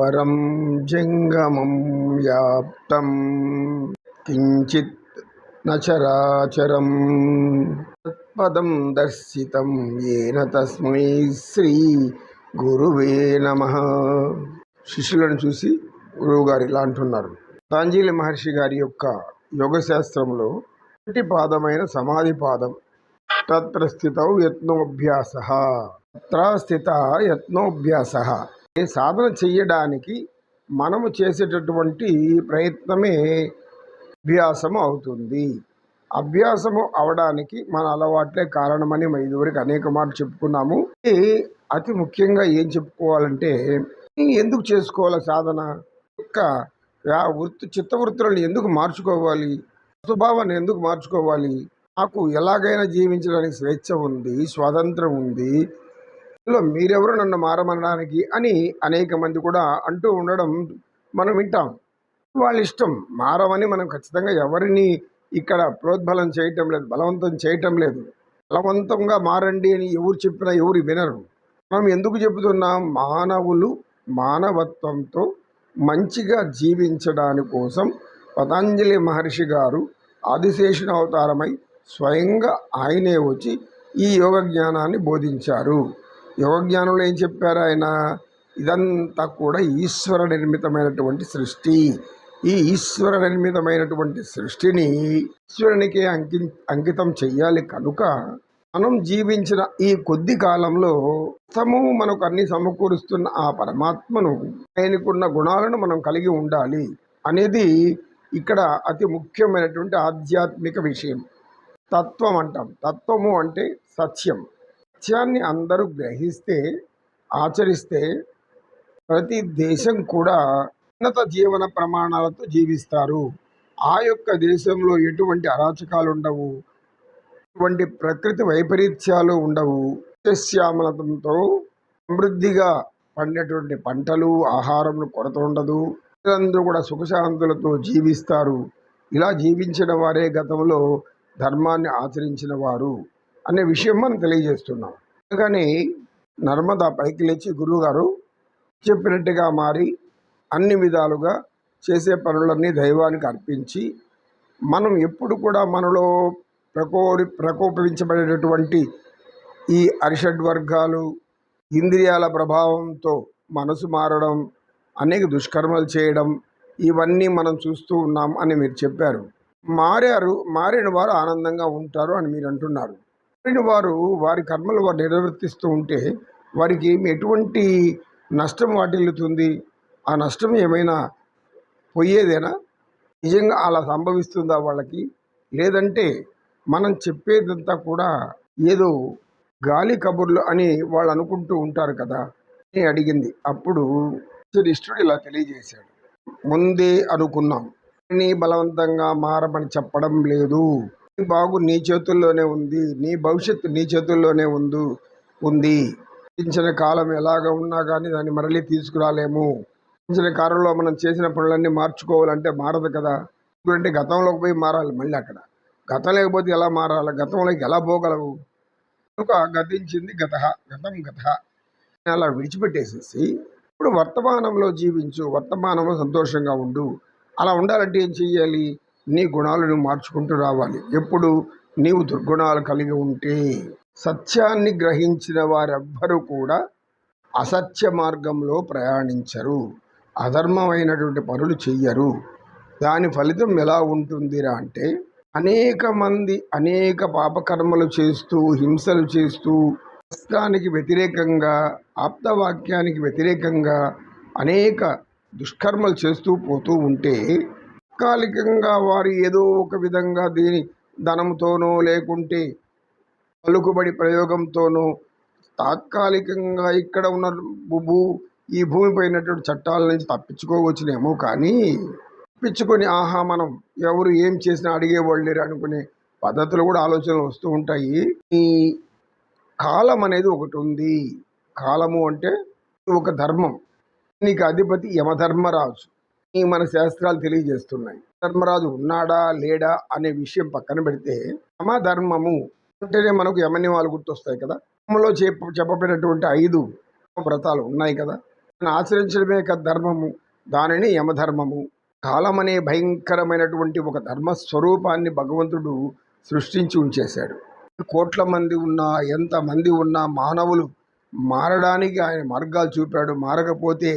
అపరం జంగమం వ్యాప్తం కించిత్ నచరాచరం తత్పదం దర్శితం ఏన తస్మై శ్రీ గురువే నమః. శిష్యులను చూసి గురువుగారు ఇలా అంటున్నారు. పతంజలి మహర్షి గారి యొక్క యోగశాస్త్రంలో మొదటి పాదమైన సమాధి పాదం, తత్ర స్థితౌ యత్నోభ్యాసః, తత్ర స్థిత యత్నోభ్యాసః. సాధన చెయ్యడానికి మనము చేసేటటువంటి ప్రయత్నమే అభ్యాసము అవుతుంది. అభ్యాసము అవడానికి మన అలవాట్లే కారణమని మనం ఇదివరకు అనేక మార్లు చెప్పుకున్నాము. అతి ముఖ్యంగా ఏం చెప్పుకోవాలంటే, ఎందుకు చేసుకోవాలి సాధన యొక్క చిత్తవృత్తులను ఎందుకు మార్చుకోవాలి, స్వభావాన్ని ఎందుకు మార్చుకోవాలి, నాకు ఎలాగైనా జీవించడానికి స్వేచ్ఛ ఉంది, స్వాతంత్రం ఉంది, మీరెవరు నన్ను మారమనడానికి అని అనేక మంది కూడా అంటూ ఉండడం మనం వింటాం. వాళ్ళ ఇష్టం, మారమని మనం ఖచ్చితంగా ఎవరిని ఇక్కడ ప్రోద్బలం చేయటం లేదు, బలవంతం చేయటం లేదు. బలవంతంగా మారండి అని ఎవరు చెప్పినా ఎవరు వినరు. మనం ఎందుకు చెబుతున్నాం, మానవులు మానవత్వంతో మంచిగా జీవించడాని కోసం పతంజలి మహర్షి గారు ఆదిశేషుని అవతారమై స్వయంగా ఆయనే వచ్చి ఈ యోగ జ్ఞానాన్ని బోధించారు. యోగ జ్ఞానంలో ఏం చెప్పారు ఆయన, ఇదంతా కూడా ఈశ్వర నిర్మితమైనటువంటి సృష్టి. ఈ ఈశ్వర నిర్మితమైనటువంటి సృష్టిని ఈశ్వరునికే అంకితం చెయ్యాలి. కనుక మనం జీవించిన ఈ కొద్ది కాలంలో మనకు అన్ని సమకూరుస్తున్న ఆ పరమాత్మను, ఆయనకున్న గుణాలను మనం కలిగి ఉండాలి అనేది ఇక్కడ అతి ముఖ్యమైనటువంటి ఆధ్యాత్మిక విషయం. తత్వం అంటాం. తత్వము అంటే సత్యం. సత్యాన్ని అందరూ గ్రహిస్తే, ఆచరిస్తే ప్రతి దేశం కూడా ఉన్నత జీవన ప్రమాణాలతో జీవిస్తారు. ఆ యొక్క దేశంలో ఎటువంటి అరాచకాలు ఉండవు, ఎటువంటి ప్రకృతి వైపరీత్యాలు ఉండవు. సస్యశ్యామలతంతో సమృద్ధిగా పండేటువంటి పంటలు, ఆహారంలో కొరత ఉండదు. అందరూ కూడా సుఖశాంతులతో జీవిస్తారు. ఇలా జీవించిన వారే గతంలో ధర్మాన్ని ఆచరించిన వారు అనే విషయం మనం తెలియజేస్తున్నాం. కానీ నర్మదా పైకి లేచి గురువుగారు చెప్పినట్టుగా మారి అన్ని విధాలుగా చేసే పనులన్నీ దైవానికి అర్పించి, మనం ఎప్పుడు కూడా మనలో ప్రకోపించబడేటటువంటి ఈ అరిషడ్వర్గాలు, ఇంద్రియాల ప్రభావంతో మనసు మారడం, అనేక దుష్కర్మలు చేయడం, ఇవన్నీ మనం చూస్తూ ఉన్నాం అని మీరు చెప్పారు. మారిన వారు ఆనందంగా ఉంటారు అని మీరు అంటున్నారు. మారిన వారు వారి కర్మలు వారు నిర్వర్తిస్తూ ఉంటే వారికి ఎటువంటి నష్టం వాటిల్లుతుంది? ఆ నష్టం ఏమైనా పోయేదేనా? నిజంగా అలా సంభవిస్తుందా వాళ్ళకి? లేదంటే మనం చెప్పేదంతా కూడా ఏదో గాలి కబుర్లు అని వాళ్ళు అనుకుంటూ ఉంటారు కదా అని అడిగింది. అప్పుడు ఇష్టుడు ఇలా తెలియజేశాడు. ముందే అనుకున్నాం, నీ బలవంతంగా మారమని చెప్పడం లేదు. నీ బాగు నీ చేతుల్లోనే ఉంది, నీ భవిష్యత్తు నీ చేతుల్లోనే ఉంది. గతించిన కాలం ఎలాగ ఉన్నా కానీ దాన్ని మరలి తీసుకురాలేము. గతించిన కాలంలో మనం చేసిన పనులన్నీ మార్చుకోవాలంటే మారదు కదా. ఎందుకంటే గతంలోకి పోయి మారాలి. మళ్ళీ అక్కడ గతం లేకపోతే ఎలా మారాలి? గతంలోకి ఎలా పోగలవు? కనుక గతించింది గతం అలా విడిచిపెట్టేసేసి ఇప్పుడు వర్తమానంలో జీవించు, వర్తమానంలో సంతోషంగా ఉండు. అలా ఉండాలంటే ఏం చెయ్యాలి? నీ గుణాలను మార్చుకుంటూ రావాలి. ఎప్పుడు నీవు దుర్గుణాలు కలిగి ఉంటే. సత్యాన్ని గ్రహించిన వారెవ్వరూ కూడా అసత్య మార్గంలో ప్రయాణించరు, అధర్మమైనటువంటి పనులు చెయ్యరు. దాని ఫలితం ఎలా ఉంటుందిరా అంటే, అనేక మంది అనేక పాపకర్మలు చేస్తూ, హింసలు చేస్తూ, శాస్త్రానికి వ్యతిరేకంగా, ఆప్తవాక్యానికి వ్యతిరేకంగా అనేక దుష్కర్మలు చేస్తూ పోతూ ఉంటే, తాత్కాలికంగా వారు ఏదో ఒక విధంగా దీని ధనంతోనో లేకుంటే పలుకుబడి ప్రయోగంతోనో తాత్కాలికంగా ఇక్కడ ఉన్న ఈ భూమిపైనటువంటి చట్టాల నుంచి తప్పించుకోవచ్చునేమో. కానీ తప్పించుకొని మనం ఎవరు ఏం చేసినా అడిగేవాళ్ళు లేరు అనుకునే పద్ధతులు కూడా ఆలోచనలు వస్తూ ఉంటాయి. ఈ కాలం అనేది ఒకటి ఉంది. కాలము అంటే ఒక ధర్మం. నీకు అధిపతి యమధర్మరాజు. మన శాస్త్రాలు తెలియజేస్తున్నాయి. ధర్మరాజు ఉన్నాడా లేడా అనే విషయం పక్కన పెడితే, యమధర్మము అంటేనే మనకు యమనియమాలు గుర్తొస్తాయి కదా. యమలో చెప్పబడినటువంటి 5 వ్రతాలు ఉన్నాయి కదా. దాన్ని ఆచరించడమే కదా ధర్మము. దానిని యమధర్మము. కాలం అనే భయంకరమైనటువంటి ఒక ధర్మస్వరూపాన్ని భగవంతుడు సృష్టించి ఉంచేశాడు. కోట్ల మంది ఉన్నా, ఎంతమంది ఉన్నా మానవులు మారడానికి ఆయన మార్గాలు చూపాడు. మారకపోతే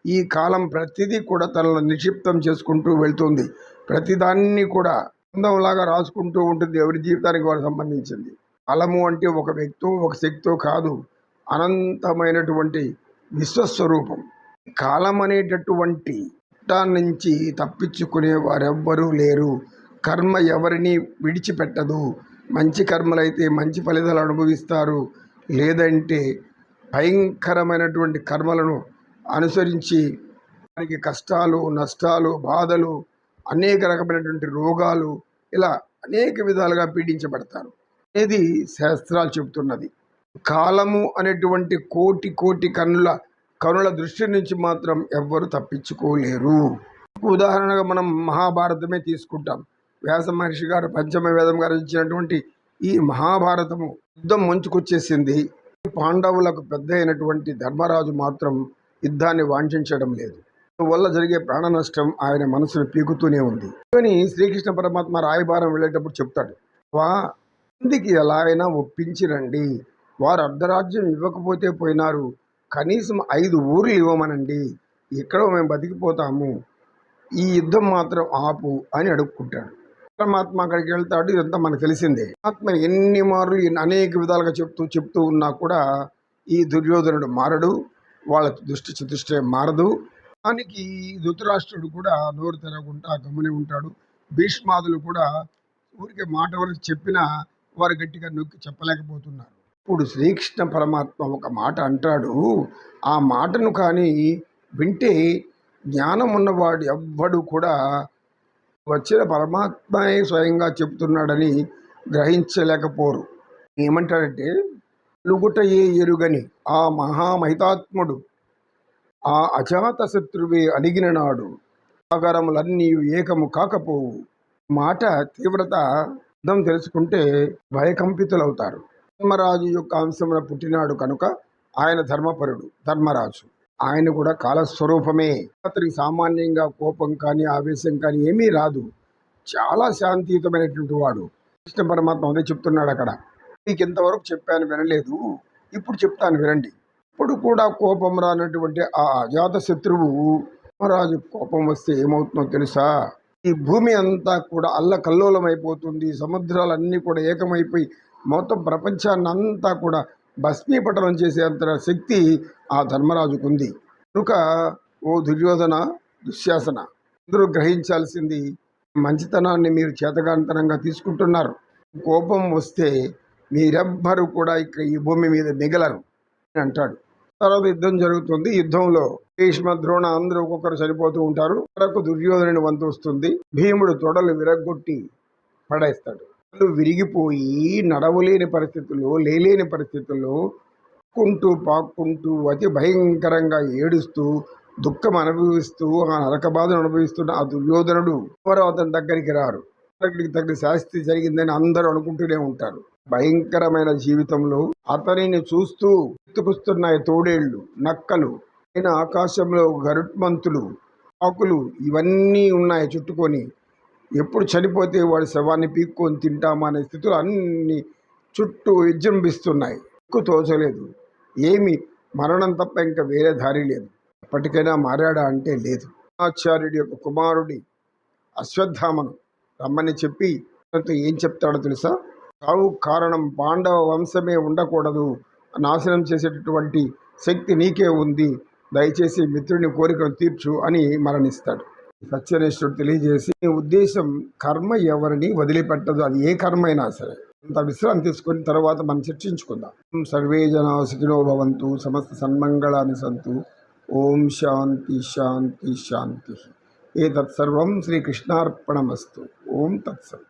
ఈ కాలం ప్రతిదీ కూడా తనను నిక్షిప్తం చేసుకుంటూ వెళ్తుంది. ప్రతిదాన్ని కూడా గ్రంథంలాగా రాసుకుంటూ ఉంటుంది. ఎవరి జీవితానికి వారికి సంబంధించింది. కాలము అంటే ఒక వ్యక్తో ఒక శక్తో కాదు, అనంతమైనటువంటి విశ్వస్వరూపం. కాలం అనేటటువంటి చట్టాన్ని నుంచి తప్పించుకునే వారెవ్వరూ లేరు. కర్మ ఎవరిని విడిచిపెట్టదు. మంచి కర్మలైతే మంచి ఫలితాలు అనుభవిస్తారు. లేదంటే భయంకరమైనటువంటి కర్మలను అనుసరించి వారికి కష్టాలు, నష్టాలు, బాధలు, అనేక రకమైనటువంటి రోగాలు, ఇలా అనేక విధాలుగా పీడించబడతారు. ఇది శాస్త్రాలు చెబుతున్నది. కాలము అనేటువంటి కోటి కోటి కనుల దృష్టి నుంచి మాత్రం ఎవ్వరు తప్పించుకోలేరు. ఉదాహరణగా మనం మహాభారతమే తీసుకుంటాం. వ్యాస మహర్షి గారు పంచమ వేదం గారు ఇచ్చినటువంటి ఈ మహాభారతము యుద్ధం ముంచుకొచ్చేసింది. పాండవులకు పెద్ద అయినటువంటి ధర్మరాజు మాత్రం యుద్ధాన్ని వాంఛించడం లేదు. వల్ల జరిగే ప్రాణ నష్టం ఆయన మనసును పీకుతూనే ఉంది. కానీ శ్రీకృష్ణ పరమాత్మ రాయబారం వెళ్ళేటప్పుడు చెప్తాడు, ఇందుకి ఎలా అయినా ఒప్పించి రండి. వారు అర్ధరాజ్యం ఇవ్వకపోతే పోయినారు, కనీసం 5 ఊర్లు ఇవ్వమనండి. ఇక్కడ మేము బతికిపోతాము. ఈ యుద్ధం మాత్రం ఆపు అని అడుక్కుంటాడు. పరమాత్మ అక్కడికి వెళ్తాడు. ఇదంతా మనకు తెలిసిందే. ఆత్మ ఎన్ని మార్లు అనేక విధాలుగా చెప్తూ ఉన్నా కూడా ఈ దుర్యోధనుడు మారడు. వాళ్ళ దృష్టి చతుష్టే మారదు. దానికి ధృతరాష్ట్రుడు కూడా నోరు తెరవకుండా గమ్మునే ఉంటాడు. భీష్మాదులు కూడా ఊరికే మాట వరకు చెప్పినా వారు గట్టిగా నొక్కి చెప్పలేకపోతున్నారు. ఇప్పుడు శ్రీకృష్ణ పరమాత్మ ఒక మాట అంటాడు. ఆ మాటను కానీ వింటే జ్ఞానం ఉన్నవాడు ఎవ్వడు కూడా వచ్చిన పరమాత్మే స్వయంగా చెప్తున్నాడని గ్రహించలేకపోరు. ఏమంటాడంటే, అలుగుటయే ఎరుగని ఆ మహామహితాత్ముడు ఆ అజాత శత్రువే అలిగిన నాడు సాగరములన్నీ ఏకము కాకపోవు. మాట తీవ్రత అర్థం తెలుసుకుంటే భయకంపితులవుతారు. ధర్మరాజు యొక్క అంశమున పుట్టినాడు కనుక ఆయన ధర్మపరుడు. ధర్మరాజు ఆయన కూడా కాలస్వరూపమే. అతనికి సామాన్యంగా కోపం కానీ ఆవేశం కానీ ఏమీ రాదు. చాలా శాంతియుతమైనటువంటి వాడు. కృష్ణ పరమాత్మ అదే చెప్తున్నాడు అక్కడ. మీకు ఇంతవరకు చెప్పాను వినలేదు, ఇప్పుడు చెప్తాను వినండి. ఇప్పుడు కూడా కోపం రానటువంటి ఆ అజాత శత్రువు ధర్మరాజు కోపం వస్తే ఏమవుతుందో తెలుసా? ఈ భూమి అంతా కూడా అల్లకల్లోలం అయిపోతుంది. సముద్రాలన్నీ కూడా ఏకమైపోయి మొత్తం ప్రపంచాన్ని అంతా కూడా భస్మీపటనం చేసేంత శక్తి ఆ ధర్మరాజుకు ఉంది. కనుక ఓ దుర్యోధన, దుశ్శాసన, అందరూ గ్రహించాల్సింది, మంచితనాన్ని మీరు చేతగాంతనంగా తీసుకుంటున్నారు. కోపం వస్తే మీరెవ్వరూ కూడా ఇక్కడ ఈ భూమి మీద మిగలరు అని అంటాడు. తర్వాత యుద్ధం జరుగుతుంది. యుద్ధంలో భీష్మ, ద్రోణ అందరూ ఒక్కొక్కరు చనిపోతూ ఉంటారు. వరకు దుర్యోధనుని వంతు వస్తుంది. భీముడు తొడలు విరగొట్టి పడేస్తాడు. విరిగిపోయి నడవలేని పరిస్థితుల్లో, లేలేని పరిస్థితుల్లో పాక్కుంటూ అతి భయంకరంగా ఏడుస్తూ దుఃఖం అనుభవిస్తూ ఆ నరక బాధను అనుభవిస్తున్న ఆ దుర్యోధనుడు ఎవరు అతని దగ్గరికి రారు. అతనికి తగిన శాస్తి జరిగిందని అందరూ అనుకుంటూనే ఉంటారు. భయంకరమైన జీవితంలో అతనిని చూస్తూ ఎత్తుకొస్తున్నాయి తోడేళ్లు, నక్కలు, ఆయన ఆకాశంలో గరుత్మంతులు, ఆకులు ఇవన్నీ ఉన్నాయి చుట్టుకొని. ఎప్పుడు చనిపోతే వాడి శవాన్ని పీక్కొని తింటామా అనే స్థితులు అన్ని చుట్టూ విజృంభిస్తున్నాయి. ఎక్కువ తోచలేదు. ఏమి మరణం తప్ప ఇంకా వేరే దారి లేదు. ఎప్పటికైనా మారాడా అంటే లేదు. ఆచార్యుడి యొక్క కుమారుడి అశ్వత్థామను రమ్మని చెప్పి ఏం చెప్తాడో తెలుసా? చావు కారణం పాండవ వంశమే ఉండకూడదు, నాశనం చేసేటటువంటి శక్తి నీకే ఉంది, దయచేసి మిత్రుని కోరికను తీర్చు అని మరణిస్తాడు. సత్యనిష్ఠుడు తెలియజేసి, నీ ఉద్దేశం కర్మ ఎవరిని వదిలిపెట్టదు, అది ఏ కర్మ అయినా సరే. అంత విశ్రాంతి తీసుకొని తర్వాత మనం చర్చించుకుందాం. సర్వే జనా సుఖినో భవంతు, సమస్త సన్మంగళాని సంతు. ఓం శాంతి శాంతి శాంతి. ఏతత్ సర్వం శ్రీకృష్ణార్పణమస్తు. ఓం తత్సత్.